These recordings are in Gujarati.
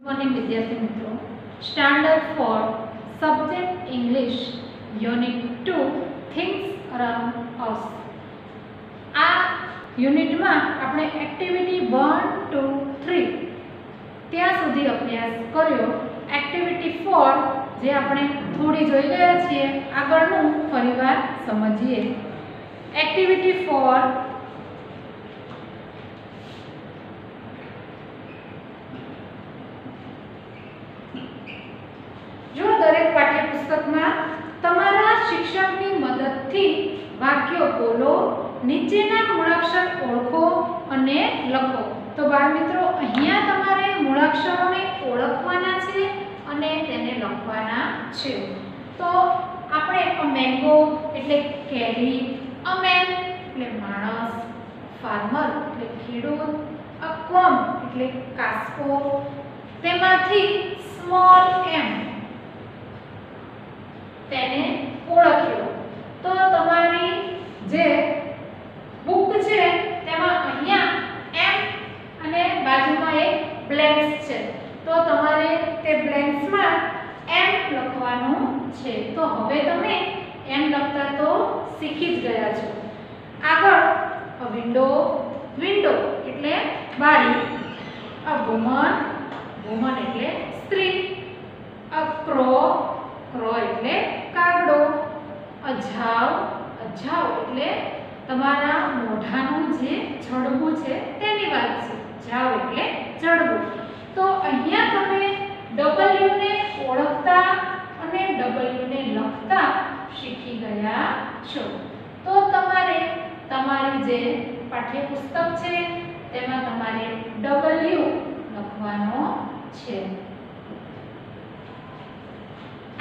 मॉर्निंग विद्यार्थी मित्रों, standard 4 subject English unit 2 things around us. आ यूनिट में આપણે एक्टिविटी 1 2 3 ત્યાં સુધી અભ્યાસ કર્યો। एक्टिविटी 4 જે આપણે થોડી જોઈ ગયા છીએ, આગળનું ફરીવાર સમજીએ। एक्टिविटी 4 जो दरेक पाठ्यपुस्तक में तमारा शिक्षकनी मददथी वाक्यो बोलो, नीचेना मूळाक्षर ओळखो अने लखो। तो बाळ मित्रों, अहींया तमारे मूळाक्षरोने ओळखवाना छे अने तेने लखवाना छे। तो आपणे अ मैंगो एटले केरी, अ मैन एटले माणस, फार्मर एटले खेडूत, अ कोम एटले कास्को, तेमांथी स्मॉल एम તેને ઓળખ્યો। તો તમારી જે બુક છે તેમાં અહીંયા એમ અને બાજુમાં એક બ્લેન્ક્સ છે, તો તમારે તે બ્લેન્ક્સમાં એમ લખવાનું છે। તો હવે તમે એમ લખતા તો શીખી જ ગયા છો। આગળ અ વિન્ડો, વિન્ડો એટલે બારી, અ વુમન, વુમન એટલે સ્ત્રી, અ ક્રો, क्रो એટલે કાગડો, અજાવ, અજાવ એટલે તમારા મોઢાનું જે જડબું છે તેની વાત છે। જાવ એટલે જડબું। તો અહીંયા તમે W ને ઓળખતા અને W ને લખતા શીખી ગયા છો। તો તમારે તમારી જે પાઠ્યપુસ્તક છે તેમાં તમારે W લખવાનો છે।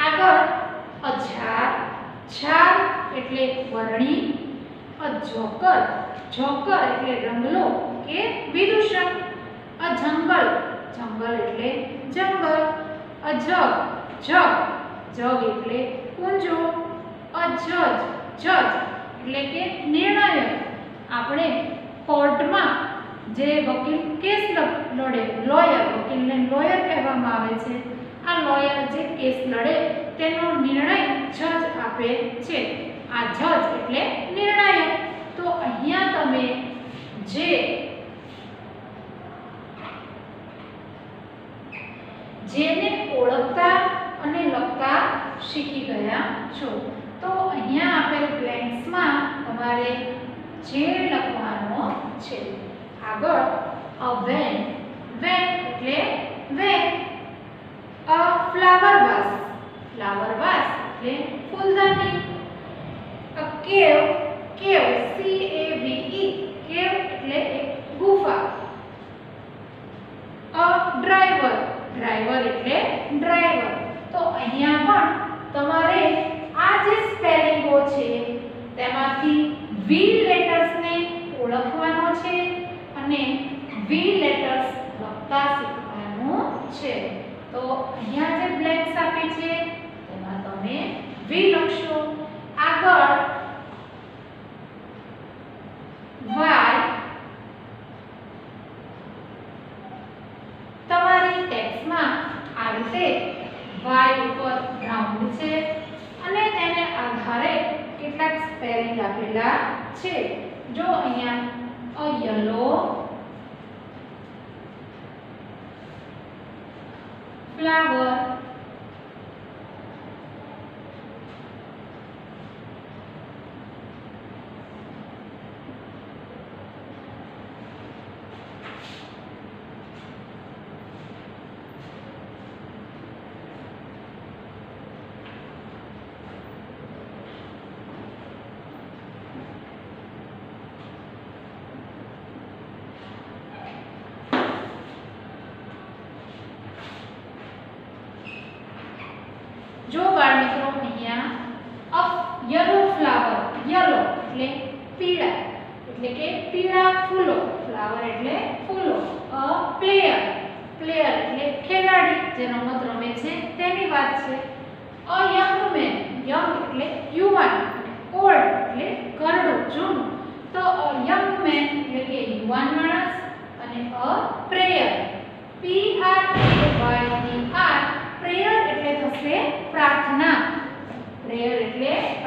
આગળ અઝાર, ઝાર એટલે વરણી, અજોકર, જોકર એટલે રંગલો કે વિદૂષક, અજંગલ, જંગલ એટલે જંગલ, અજગ, જગ, જગ એટલે કુંજો, અજજ, જજ એટલે કે નિર્ણય। આપણે કોર્ટમાં જે વકીલ કેસ લડે, લોયર, વકીલને લોયર કહેવામાં આવે છે। આ લોયર જે કેસ લડે તેનો નિર્ણય જજ આપે છે। આ જજ એટલે નિર્ણાયક। તો અહીંયા તમે જે જેને ઓળખતા અને લખતા શીખી ગયા છો। તો અહીંયા આપેલ બ્લેન્ક્સમાં તમારે જે લખવાનો છે। આગળ અ વેન, વેન એટલે van, a flower vase, flower vase એટલે ફૂલદાની, a cave, cave C A V E, cave એટલે એક ગુફા, a driver, driver એટલે ડ્રાઈવર। તો અહીંયા પણ તમારે આ જે સ્પેલિંગો છે તેમાંથી V લેટર્સ ને ઓળખવાનો છે અને V લેટર્સ લખતા શીખવાનું છે। तो અહીંયા જે બ્લેન્ક્સ આપી છે તેમાં તમે V લખશો। આગળ Y, તમારી ટેક્સ્ટમાં આ રીતે Y ઉપર રાઉન્ડ છે અને તેને આધારે કેટલાક સ્પેલિંગ આપેલા છે। જો અહીંયા અ યલો, flower, जो बाळ मित्रों અહીંયા અ યલો ફ્લાવર, યલો એટલે પીળા એટલે કે પીળા ફૂલો, ફ્લાવર એટલે ફૂલો, અ પ્લેયર, પ્લેયર એટલે ખેલાડી જે રમત રમે છે તેની વાત છે। અ યંગ મેન, યંગ એટલે યુવાન, ઓલ્ડ એટલે ઘરડું, જૂનું। તો અ યંગ મેન એટલે કે યુવાન માણસ અને અ prayer, P R A Y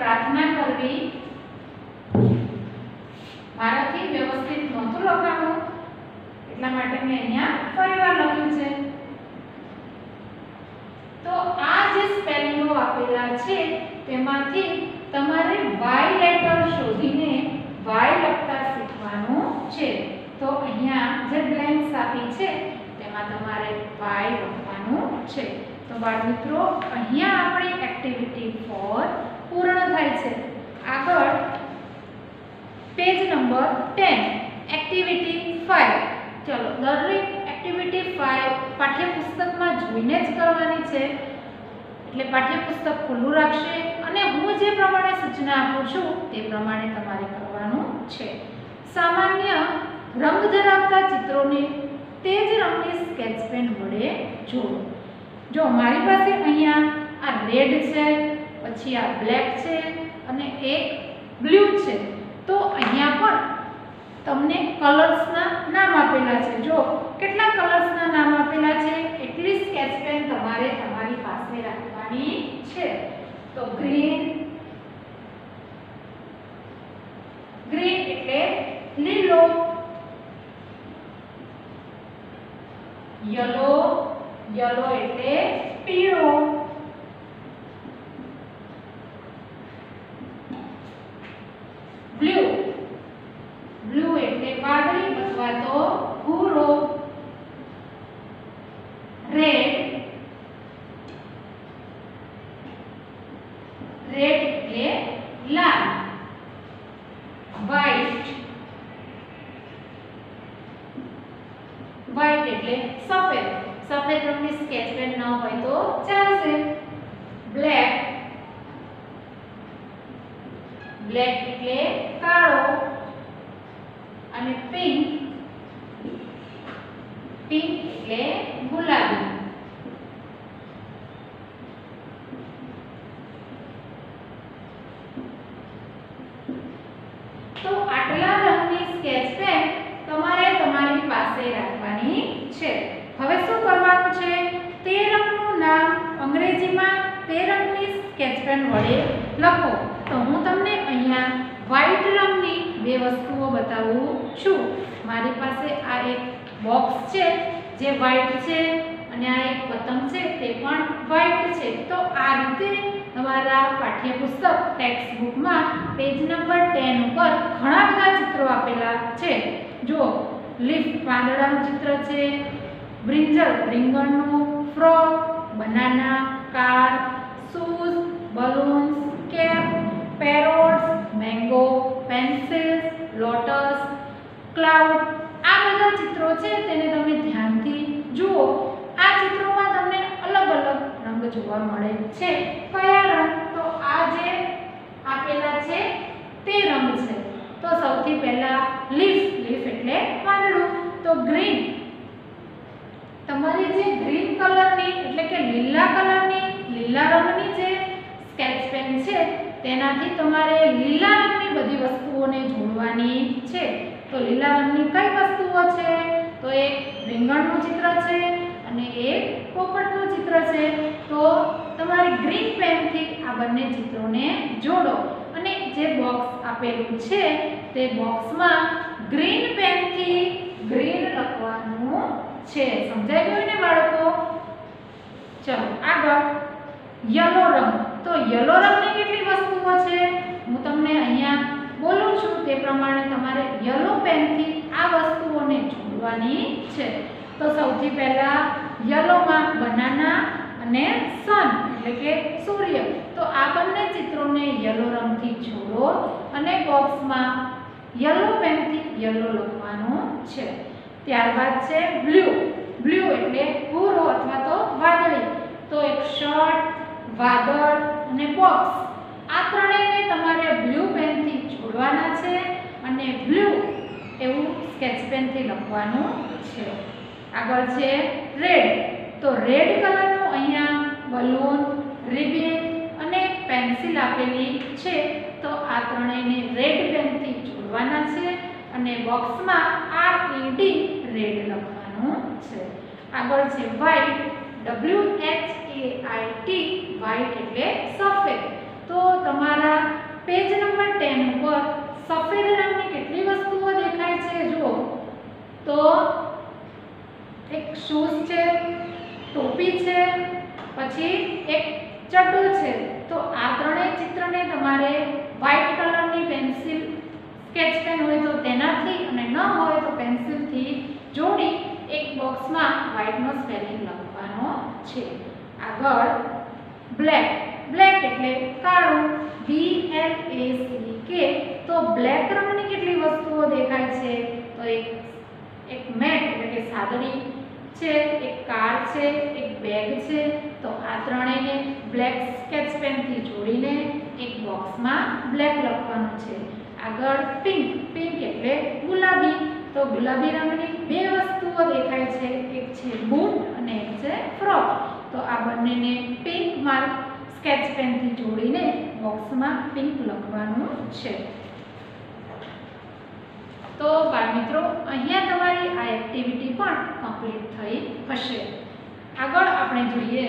પ્રાર્થના કરવી, મારાથી વ્યવસ્થિત નહોતું લખાણું એટલા માટે મેં અહીંયા ફરીવાર લખ્યું છે. તો આ જે સ્પેલિંગો આપેલા છે તેમાંથી તમારે y લેટર શોધીને y લખતા શીખવાનું છે. તો અહીંયા જે બ્લેન્ક્સ આપી છે તેમાં તમારે y લખવાનું છે. તો બાળમિત્રો અહીંયા આપણી એક્ટિવિટી 4 પૂર્ણ થાય છે. આગળ પેજ નંબર 10 એક્ટિવિટી 5. ચલો દરેક એક્ટિવિટી 5 પાઠ્યપુસ્તકમાં જોઈને જ કરવાની છે. એટલે પાઠ્યપુસ્તક ખુલ્લું રાખશે અને હું જે પ્રમાણે સૂચના આપું છું તે પ્રમાણે તમારે કરવાનું છે. સામાન્ય રંગ ધરાવતા ચિત્રોને તે જ રંગની સ્કેચ પેન વડે જોડો. જો મારી પાસે અહીંયા આ રેડ છે, પછી આ બ્લેક છે અને એક બ્લુ છે. તો અહીંયા પણ તમને કલર્સના નામ આપેલા છે. જો કેટલા કલર્સના નામ આપેલા છે એટલી સ્કેચ પેન તમારે તમારી પાસે રાખવાની છે. તો ગ્રીન એટલે લીલો, યલો એટલે પીળો, બ્લુ એટલે વાદળી અથવા તો ભૂરો, રેડ એટલે લાલ, વ્હાઈટ એટલે સફેદ રંગની સ્કેચ પેન ન હોય તો ચાલશે. બ્લેક એટલે કાળો અને પિંક એટલે ગુલાબી. તો આટલા રંગની સ્કેચ પેન તમારે તમારી પાસે રાખવાની છે. હવે શું કરવાનું છે? તે રંગનું નામ અંગ્રેજીમાં તે રંગની સ્કેચ પેન વડે લખો. તો હું તમને અહીંયા વ્હાઈટ રંગની બે વસ્તુઓ બતાવું છું. મારી પાસે આ એક બોક્સ છે જે વ્હાઈટ છે અને આ એક પતંગ છે તે પણ વ્હાઈટ છે. તો આ રીતે તમારા પાઠ્યપુસ્તક ટેક્સ્ટ બુકમાં પેજ નંબર 10 ઉપર ઘણા બધા ચિત્રો આપેલા છે. જો લીફ પાંદડાનું ચિત્ર છે, બ્રિંજલ રીંગણનું, frog banana, car, shoes, balloons, cap, parrots, mango, pencils, lotus, cloud. આ બધા ચિત્રો છે તેને તમે ધ્યાનથી જુઓ. આ ચિત્રોમાં તમને અલગ અલગ રંગ જોવા મળે છે. કયા રંગ? તો આ જે આપેલા છે તે રંગ છે. તો સૌથી પહેલા લીફ એટલે પાંદડું. તો ગ્રીન, તમારી જે ગ્રીન કલરની એટલે કે લીલા રંગની જે સ્કેચ પેન છે તેનાથી તમારે લીલા રંગની બધી વસ્તુઓને જોડવાની છે. તો લીલા રંગની કઈ વસ્તુઓ છે? તો એક રીંગણનું ચિત્ર છે અને એક પોપટનું ચિત્ર છે. તો તમારી ગ્રીન પેનથી આ બંને ચિત્રોને જોડો અને જે બોક્સ આપેલું છે તે બોક્સમાં ગ્રીન પેનથી ગ્રીન લખવાનું છે. સમજાઈ ગયું ને બાળકો? ચલો આગળ યલો રંગ. તો યલો રંગની કેટલી વસ્તુઓ છે હું તમને અહીંયા બોલું છું તે પ્રમાણે તમારે યલો પેનથી આ વસ્તુઓને જોડવાની છે. તો સૌથી પહેલા યલોમાં બનાના અને સન એટલે કે સૂર્ય. તો આ બંને ચિત્રોને યલો રંગથી જોડો અને બોક્સમાં યલો પેનથી યલો લખવાનું છે. ત્યારબાદ છે બ્લુ એટલે ભૂરો અથવા તો વાદળી. તો એક શર્ટ, વાદળ અને બોક્સ આ ત્રણેયને તમારે બ્લુ પેનથી જોડવાના છે અને બ્લુ એવું સ્કેચ પેનથી લખવાનું છે. આગળ છે રેડ. તો રેડ કલરનું અહીંયા બલૂન, રિબન અને પેન્સિલ આપેલી છે. તો આ ત્રણેયને રેડ પેનથી જોડવાના છે અને બોક્સમાં RED રેડ લખવાનું છે. આગળ છે વ્હાઈટ, WHAIT વ્હાઈટ એટલે સફેદ. તો તમારા પેજ નંબર 10 ઉપર સફેદ રંગની કેટલી વસ્તુઓ દેખાય છે જુઓ તો એક શૂઝ છે, ટોપી છે, પછી એક ચડ્ડો છે. તો આ ત્રણેય ચિત્રને તમારે વ્હાઇટ કલરની પેન્સિલ સ્કેચ પેન હોય તો તેનાથી અને ન હોય તો પેન્સિલથી જોડી એક બોક્સમાં વ્હાઇટનો સ્પેલિંગ લખવાનો છે. આગળ બ્લેક, બ્લેક એટલે કાળું, BLACK. તો બ્લેક રંગની કેટલી વસ્તુઓ દેખાય છે તો એક મેટ એટલે કે સાદડી છે, એક કાર છે, એક બેગ છે. તો આ ત્રણેયને બ્લેક સ્કેચ પેનથી જોડીને એક બોક્સમાં બ્લેક લખવાનું છે. આગળ પિંક, પિંક એટલે ગુલાબી. તો ગુલાબી રંગની બે વસ્તુઓ દેખાય છે, એક છે બૂટ અને એક છે ફ્રોક. તો આ બંનેને પિંક માર્ક સ્કેચ પેનથી જોડીને બોક્સમાં પિંક લખવાનું છે. તો બાળમિત્રો અહીંયા તમારી આ એક્ટિવિટી પણ કમ્પ્લીટ થઈ હશે. આગળ આપણે જોઈએ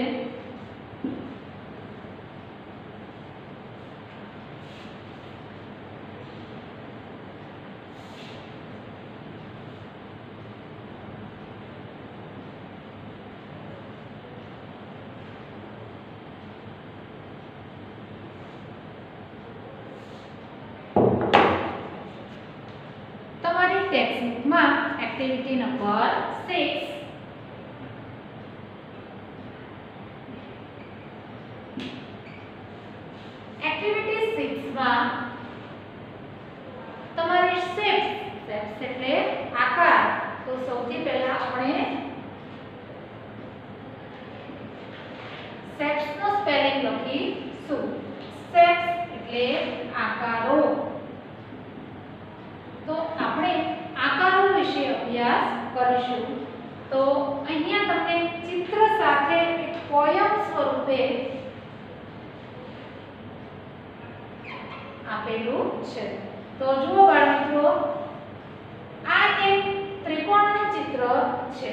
ટેક્સ્ટબુકમાં એક્ટિવિટી નંબર 6. એક્ટિવિટી 6 માં તમારી શેપ્સ એટલે આકાર. તો સૌથી પહેલા આપણે શેપ્સ નો સ્પેલિંગ લખીશું. શેપ્સ એટલે આકારો. તો આપણે આકારો વિશે અભ્યાસ કરીશું. તો અહીંયા તમને ચિત્ર સાથે એક પોયમ સ્વરૂપે આપેલું છે. તો જુઓ બાળમિત્રો, આ એક ત્રિકોણનું ચિત્ર છે.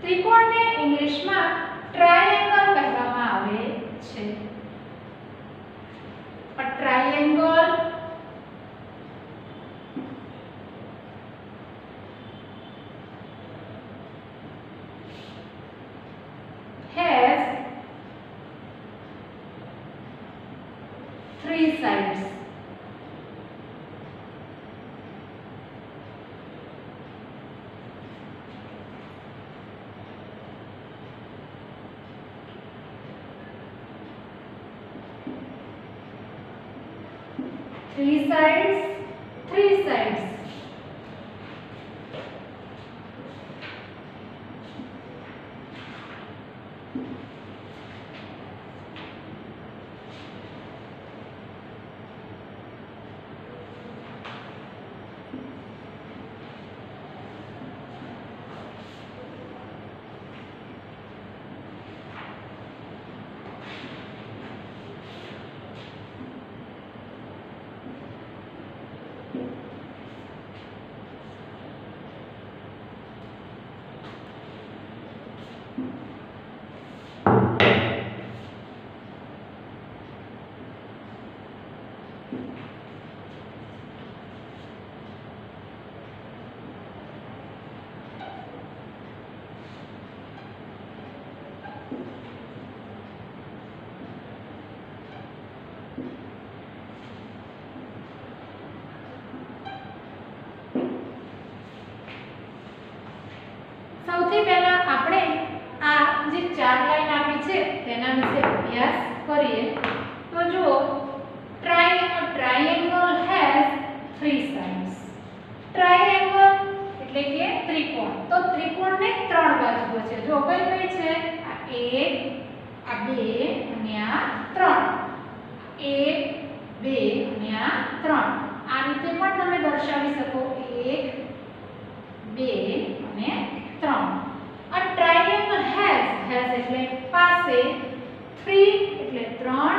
ત્રિકોણને ઇંગ્લિશમાં ટ્રાયેંગલ કહેવામાં આવે છે. A triangle has 3 sides. Three sides. સૌથી પહેલા આપણે આ જે ચાર લાઈન આપી છે તેના વિશે અભ્યાસ કરીએ. તો જુઓ, triangle has 3 sides. ટ્રાયેંગલ એટલે કે ત્રિકોણ. તો ત્રિકોણને 3 બાજુઓ છે. જો કઈ કઈ છે? આ 1, આ 2 અને આ 3. 1, 2 અને આ 3. આ રીતે પણ તમે દર્શાવી શકો. 1, 2 અને 3. A triangle has એટલે પાસે, 3 એટલે 3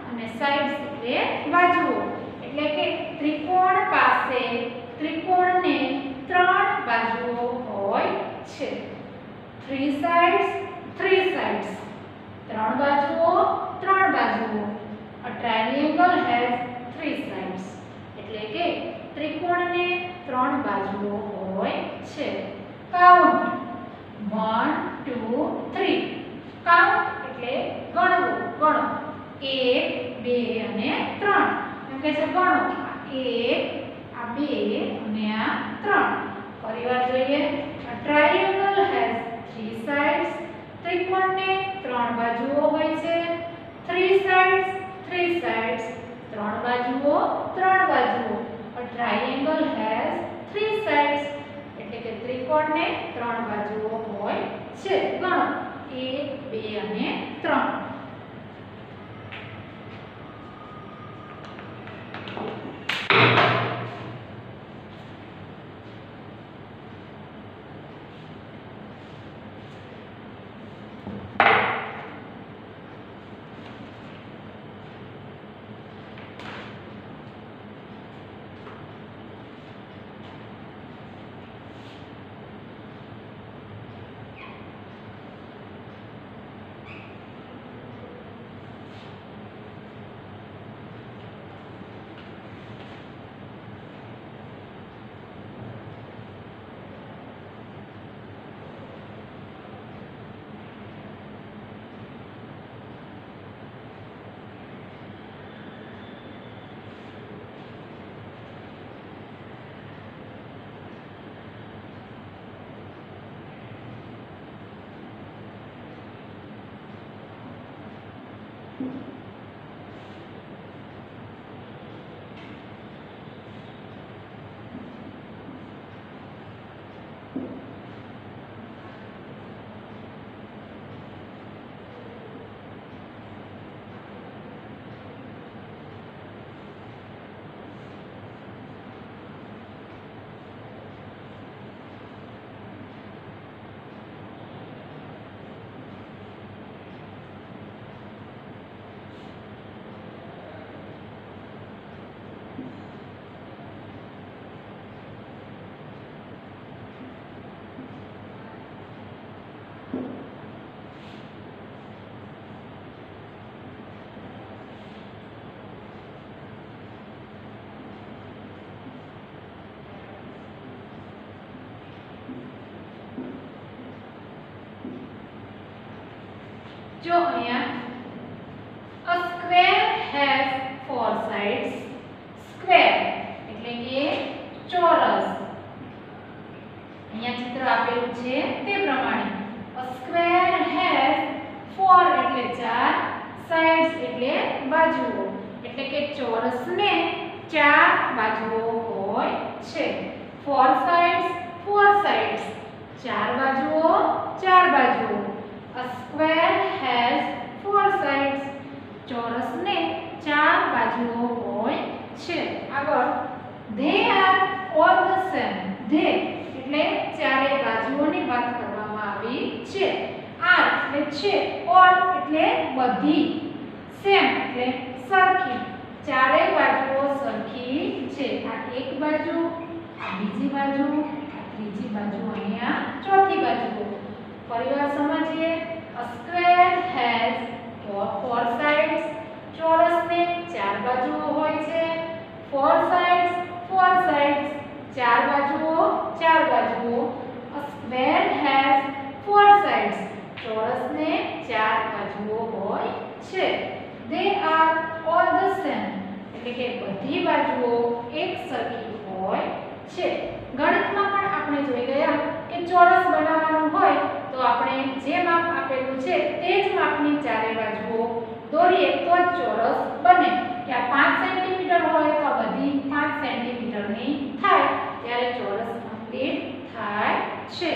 અને sides એટલે બાજુઓ. એટલે કે ત્રિકોણ પાસે ત્રિકોણને 3 બાજુઓ હોય છે. 3 sides. 3 બાજુઓ. A A triangle has three sides. એટલે કે ત્રિકોણને ત્રણ બાજુઓ હોય છે. Count 1 2 3. Count એટલે ગણવું, ગણો 1 2 અને 3. એમ કહે છે ગણો આ 1 આ 2 અને આ 3. ફરીવાર જોઈએ. A triangle has three sides. ત્રિકોણને ત્રણ બાજુઓ હોય છે. Three sides, ત્રણ બાજુઓ, ત્રણ બાજુઓ. A triangle has three sides. એટલે કે ત્રિકોણને ત્રણ બાજુઓ હોય છે. ગણો 1 2 અને 3. જો અહીંયા a square has four sides. Square એટલે કે ચોરસ. અહીંયા ચિત્ર આપેલું છે તે પ્રમાણે a square has four એટલે ચાર, sides એટલે બાજુઓ. એટલે કે ચોરસને ચાર બાજુઓ હોય છે. Four sides, ચાર બાજુઓ, ચાર બાજુઓ. A square has four sides. ચોરસને ચાર બાજુઓ હોય છે. આગળ they are all the same. they એટલે ચારે બાજુઓની વાત કરવામાં આવી છે. are એટલે છે, all એટલે બધી, same એટલે સરખી. ચારેય બાજુઓ સરખી છે. આ એક બાજુ, આ બીજી બાજુ, આ ત્રીજી બાજુ, અહીંયા ચોથી બાજુ. ફરીવાર સમજીએ. A square has four sides. ચોરસને ચાર બાજુઓ હોય છે. Four sides, ચાર બાજુઓ, ચાર બાજુઓ. A square has four sides. ચોરસને ચાર બાજુઓ હોય છે. They are all the same. એટલે કે બધી બાજુઓ એક સરખી હોય છે. ગણિતમાં પણ આપણે જોઈ ગયા કે ચોરસ બનાવવાનું હોય તો આપણે જે માપ આપેલું છે તે જ માપની ચારે બાજુઓ દોરીએ તો જ ચોરસ બને. કે આ 5 સેન્ટીમીટર હોય તો આ બધી 5 સેન્ટીમીટરની થાય ત્યારે ચોરસ કમ્પ્લીટ થાય છે.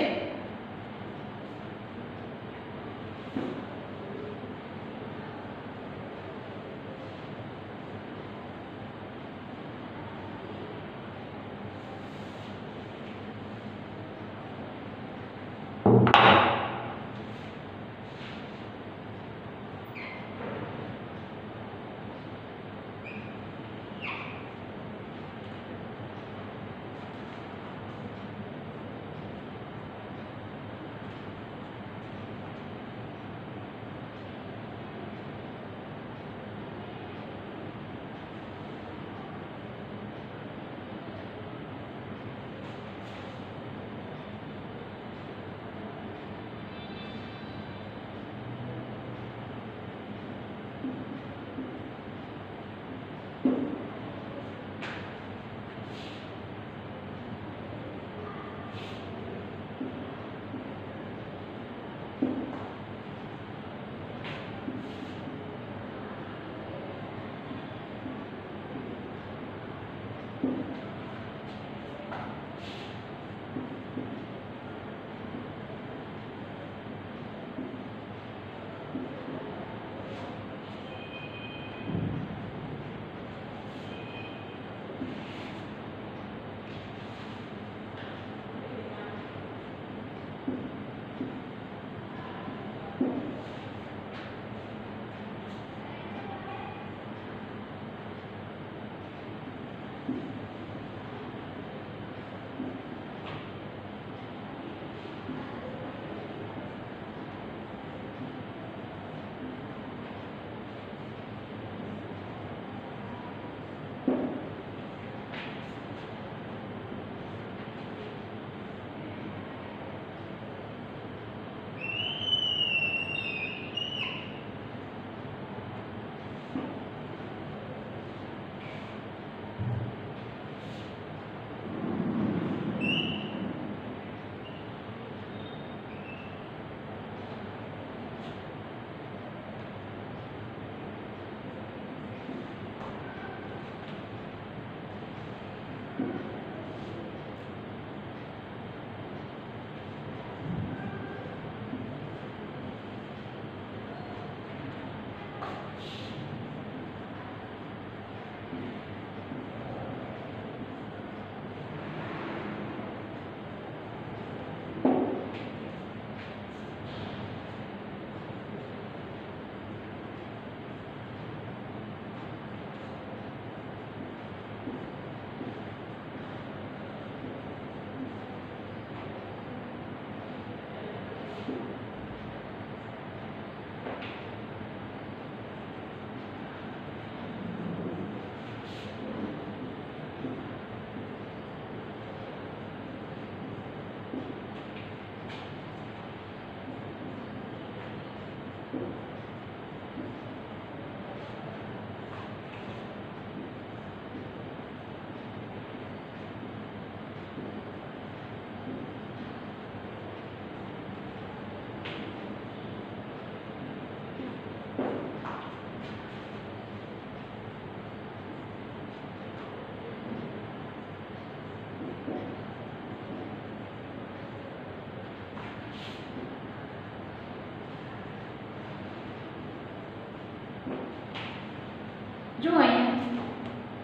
જો અહીંયા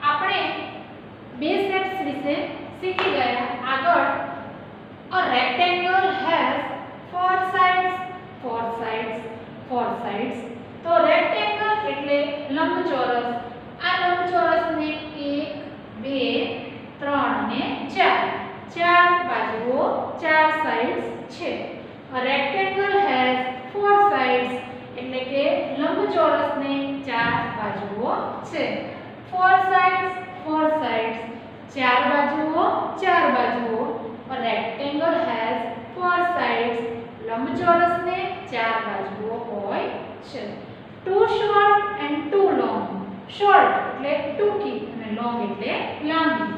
આપણે બે શેપ્સ વિશે શીખી ગયા. આગળ a rectangle has four sides. તો રેક્ટેંગલ એટલે લંબચોરસ. આ લંબચોરસને 1 2 3 અને 4 ચાર બાજુઓ, ચાર સાઇડ્સ છે. a rectangle has four sides એટલે કે લંબચોરસને ચાર બાજુઓ છે. four sides ચાર બાજુઓ, ચાર બાજુઓ. a rectangle has four sides લંબચોરસને ચાર બાજુઓ હોય છે. two short and two long. short એટલે ટૂંકી અને long એટલે લાંબી.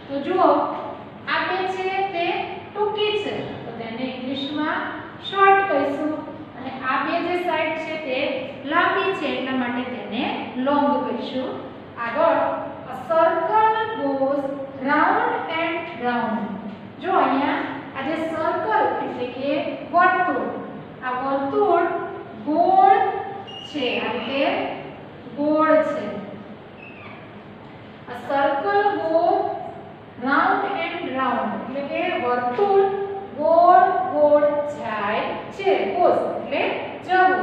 તો જુઓ આ બે છે તે ટૂંકી છે તો તેને ઇંગ્લિશમાં શોર્ટ કહીશું, અને આ બે જે સાઈડ છે તે લાંબી છે એટલા માટે તેને લોંગ કહીશું. આગળ a circle goes round and round. જો અહીંયા આ જે સર્કલ એટલે કે વર્તુળ, આ વર્તુળ ગોળ છે, આ રીતે ગોળ છે. a circle goes round and round એટલે કે વર્તુળ ગોળ ગોળ જાય છે. goes એટલે જવું.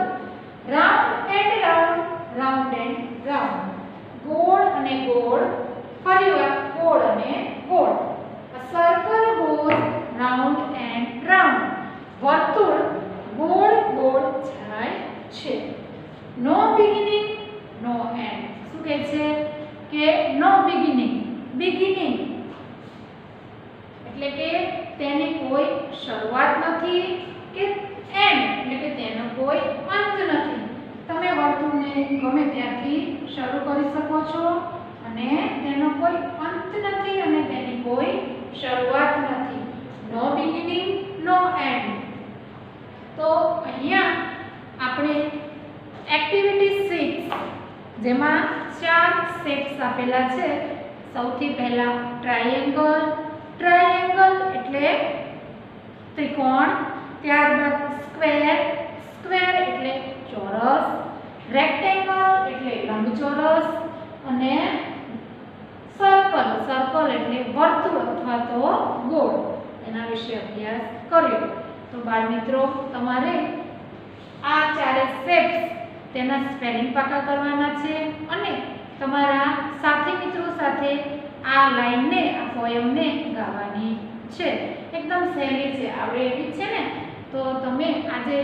round and round, round and round. ગોળ અને ગોળ, ફરીવાર ગોળ અને ગોળ. a circle goes round and round. વર્તુળ ગોળ ગોળ જાય છે. no beginning, no end. શું કહે છે કે no beginning. એટલે કે તેની કોઈ શરૂઆત નથી કે એન્ડ એટલે કે તેનો કોઈ અંત નથી. તમે વર્તુળને ગમે ત્યાંથી શરૂ કરી શકો છો અને તેનો કોઈ અંત નથી અને તેની કોઈ શરૂઆત નથી. નો બિગિનિંગ, નો એન્ડ. તો અહીંયા આપણે એક્ટિવિટી 6 જેમાં ચાર શેપ્સ આપેલા છે. સૌથી પહેલા ટ્રાયેંગલ. ટ્રાયેંગલ એટલે ત્રિકોણ, ત્યારબાદ સ્ક્વેર એટલે ચોરસ, રેક્ટેંગલ એટલે લંબચોરસ અને સર્કલ એટલે વર્તુળ અથવા તો ગોળ. એના વિશે અભ્યાસ કર્યો. તો બાળ મિત્રો તમારે આ ચારે શેપ્સ તેના સ્પેલિંગ પાકા કરવાના છે અને તમારા સાથી મિત્રો સાથે આ લાઈનને, આ પોયમને ગાવાની છે. એકદમ સહેલી છે, આવડે એવી છે ને. તો તમે આજે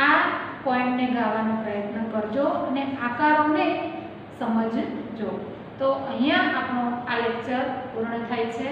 આ પોઈન્ટને ગાવાનો પ્રયત્ન કરજો અને આકારોને સમજજો. તો અહીંયા આપણો આ લેક્ચર પૂર્ણ થાય છે.